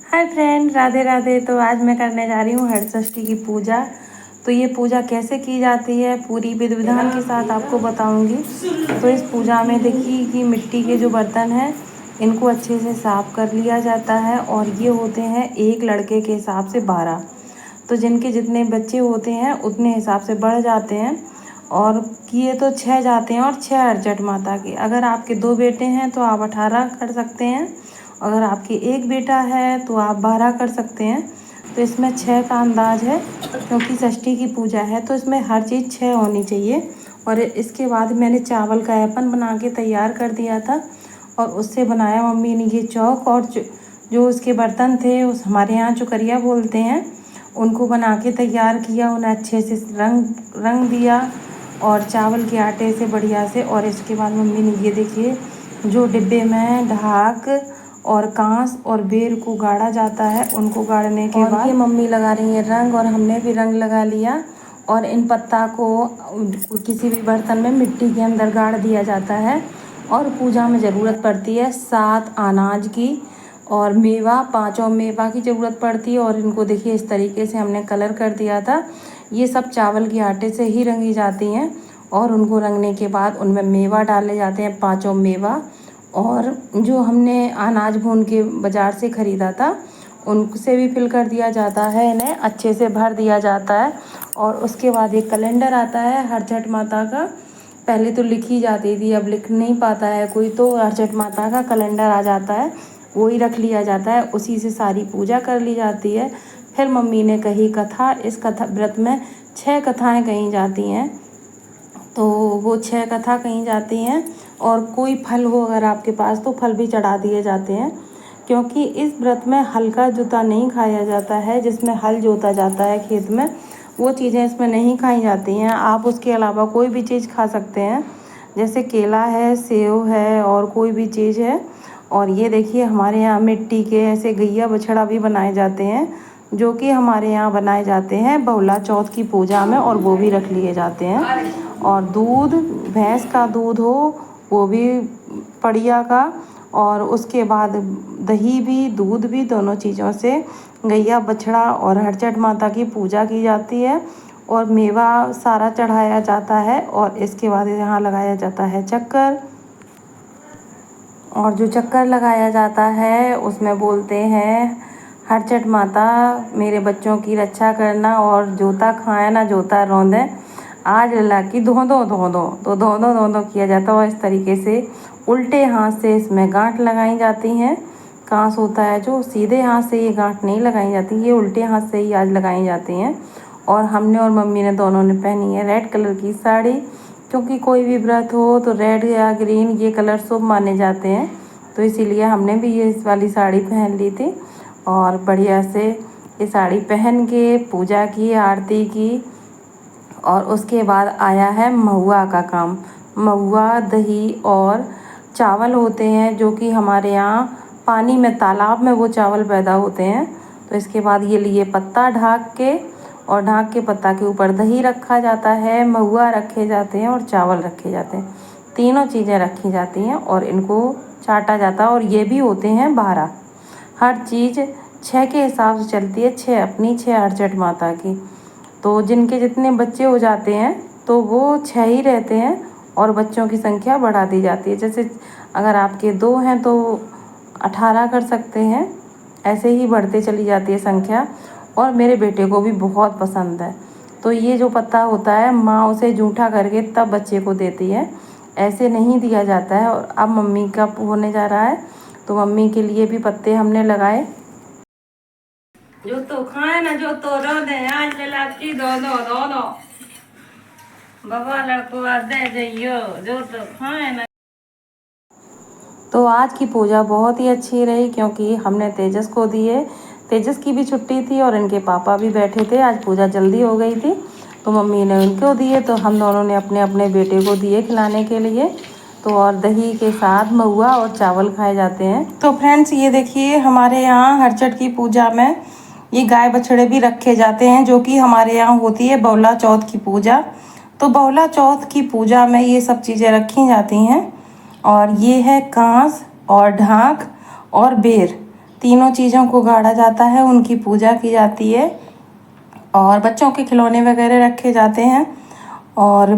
Hi friend, Radhe Radhe. तो आज मैं करने जा रही हूँ हरषष्ठी की पूजा। तो ये पूजा कैसे की जाती है पूरी विधि विधान के साथ आपको बताऊंगी। तो इस पूजा में देखिए कि मिट्टी के जो बर्तन हैं इनको अच्छे से साफ कर लिया जाता है, और ये होते हैं एक लड़के के हिसाब से 12। तो जिनके जितने बच्चे होते हैं उतने हिसाब से बढ़ जाते हैं, और किए तो 6 जाते हैं और 6 अर्चट माता के। अगर आपके 2 बेटे हैं तो आप 18 कर सकते हैं, अगर आपके एक बेटा है तो आप 12 कर सकते हैं। तो इसमें 6 का अंदाज है, क्योंकि षष्ठी की पूजा है तो इसमें हर चीज़ 6 होनी चाहिए। और इसके बाद मैंने चावल का ऐपन बना के तैयार कर दिया था, और उससे बनाया मम्मी ने ये चौक। और जो उसके बर्तन थे, उस हमारे यहाँ चुकरिया बोलते हैं, उनको बना के तैयार किया, उन्हें अच्छे से रंग रंग दिया और चावल के आटे से बढ़िया से। और इसके बाद मम्मी ने ये देखिए जो डिब्बे में ढाक और कांस और बेर को गाड़ा जाता है, उनको गाड़ने के बाद ये मम्मी लगा रही है रंग, और हमने भी रंग लगा लिया। और इन पत्ता को किसी भी बर्तन में मिट्टी के अंदर गाड़ दिया जाता है। और पूजा में ज़रूरत पड़ती है 7 अनाज की, और मेवा 5 मेवा की ज़रूरत पड़ती है। और इनको देखिए इस तरीके से हमने कलर कर दिया था। ये सब चावल के आटे से ही रंगी जाती हैं, और उनको रंगने के बाद उनमें मेवा डाले जाते हैं, 5 मेवा। और जो हमने अनाज भून के बाज़ार से ख़रीदा था उनसे भी फिल कर दिया जाता है, इन्हें अच्छे से भर दिया जाता है। और उसके बाद एक कैलेंडर आता है हरछठ माता का। पहले तो लिखी जाती थी, अब लिख नहीं पाता है कोई, तो हरछठ माता का कैलेंडर आ जाता है, वही रख लिया जाता है, उसी से सारी पूजा कर ली जाती है। फिर मम्मी ने कही कथा, इस कथा व्रत में 6 कथाएँ कही जाती हैं। तो वो 6 कथा कही जाती हैं, और कोई फल हो अगर आपके पास तो फल भी चढ़ा दिए जाते हैं, क्योंकि इस व्रत में हल का जोता नहीं खाया जाता है। जिसमें हल जोता जाता है खेत में, वो चीज़ें इसमें नहीं खाई जाती हैं। आप उसके अलावा कोई भी चीज़ खा सकते हैं, जैसे केला है, सेव है, और कोई भी चीज़ है। और ये देखिए हमारे यहाँ मिट्टी के ऐसे गैया बछड़ा भी बनाए जाते हैं, जो कि हमारे यहाँ बनाए जाते हैं बहुला चौथ की पूजा में, और वो भी रख लिए जाते हैं। और दूध, भैंस का दूध हो वो भी पड़िया का, और उसके बाद दही भी दूध भी, दोनों चीज़ों से गैया बछड़ा और हरछठ माता की पूजा की जाती है। और मेवा सारा चढ़ाया जाता है, और इसके बाद यहाँ लगाया जाता है चक्कर। और जो चक्कर लगाया जाता है उसमें बोलते हैं हरछठ माता मेरे बच्चों की रक्षा करना, और जोता खाए ना जोता रौंदे, आज लला की धो दो धो दो। तो धो दो धो दो किया जाता है, और इस तरीके से उल्टे हाथ से इसमें गांठ लगाई जाती हैं। कांस होता है जो, सीधे हाथ से ये गांठ नहीं लगाई जाती, ये उल्टे हाथ से ही आज लगाई जाती हैं। और हमने और मम्मी ने दोनों ने पहनी है रेड कलर की साड़ी, क्योंकि कोई भी व्रत हो तो रेड या ग्रीन ये कलर शुभ माने जाते हैं। तो इसीलिए हमने भी ये इस वाली साड़ी पहन ली थी, और बढ़िया से ये साड़ी पहन के पूजा की, आरती की। और उसके बाद आया है महुआ का काम। महुआ, दही और चावल होते हैं, जो कि हमारे यहाँ पानी में, तालाब में वो चावल पैदा होते हैं। तो इसके बाद ये लिए पत्ता ढाक के, और ढाक के पत्ता के ऊपर दही रखा जाता है, महुआ रखे जाते हैं, और चावल रखे जाते हैं। तीनों चीज़ें रखी जाती हैं, और इनको चाटा जाता है। और ये भी होते हैं 12। हर चीज़ 6 के हिसाब से चलती है, 6 अपनी, 6 हरछठ माता की। तो जिनके जितने बच्चे हो जाते हैं तो वो 6 ही रहते हैं, और बच्चों की संख्या बढ़ा दी जाती है। जैसे अगर आपके 2 हैं तो 18 कर सकते हैं, ऐसे ही बढ़ते चली जाती है संख्या। और मेरे बेटे को भी बहुत पसंद है। तो ये जो पत्ता होता है, माँ उसे जूठा करके तब बच्चे को देती है, ऐसे नहीं दिया जाता है। और अब मम्मी का होने जा रहा है, तो मम्मी के लिए भी पत्ते हमने लगाए। जो तो खाए ना जो तो रो दे, आज ललाची दो दो दो दो बाबा लड़को दे जाइयो, जो तो खाए ना। तो आज की पूजा बहुत ही अच्छी रही, क्योंकि हमने तेजस को दिए। तेजस की भी छुट्टी थी, और इनके पापा भी बैठे थे, आज पूजा जल्दी हो गई थी, तो मम्मी ने उनको दिए, तो हम दोनों ने अपने अपने बेटे को दिए खिलाने के लिए। तो और दही के साथ महुआ और चावल खाए जाते हैं। तो फ्रेंड्स ये देखिए हमारे यहाँ हरछठ की पूजा में ये गाय बछड़े भी रखे जाते हैं, जो कि हमारे यहाँ होती है बहुला चौथ की पूजा। तो बहुला चौथ की पूजा में ये सब चीज़ें रखी जाती हैं। और ये है कांस और ढाक और बेर। तीनों चीज़ों को गाड़ा जाता है, उनकी पूजा की जाती है और बच्चों के खिलौने वगैरह रखे जाते हैं। और